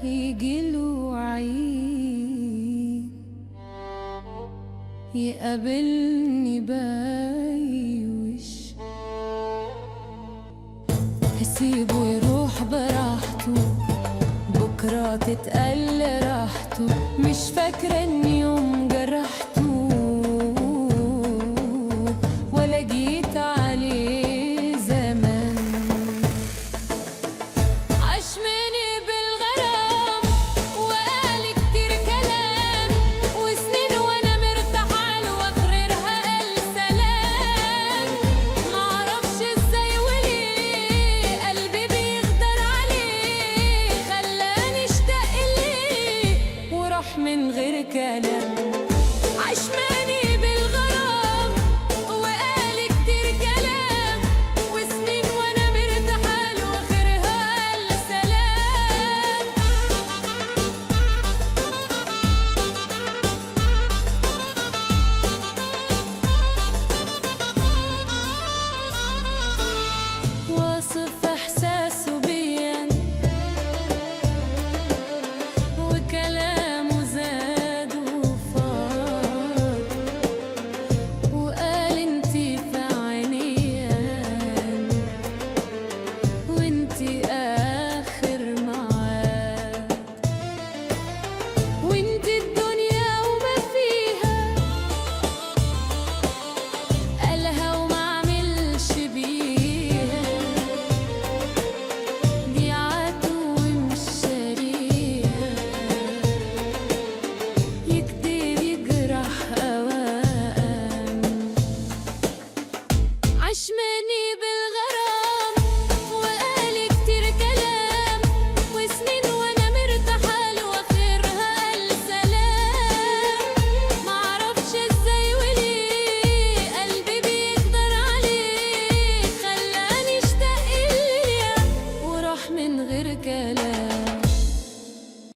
يجيله عيد يقابلني بايوش، هسيبه يروح براحته، بكرة تتقل راحته، مش فاكرة اني يوم جرحته ولا جيت عليه زمان. عشمني بالغرام وقال كتير كلام، وسنين وانا مرتاحة له واخرها قال سلام. معرفش ازاي وليه قلبي بيغدر عليه، خلاني اشتاق ليه وراح من غير كلام. عشمني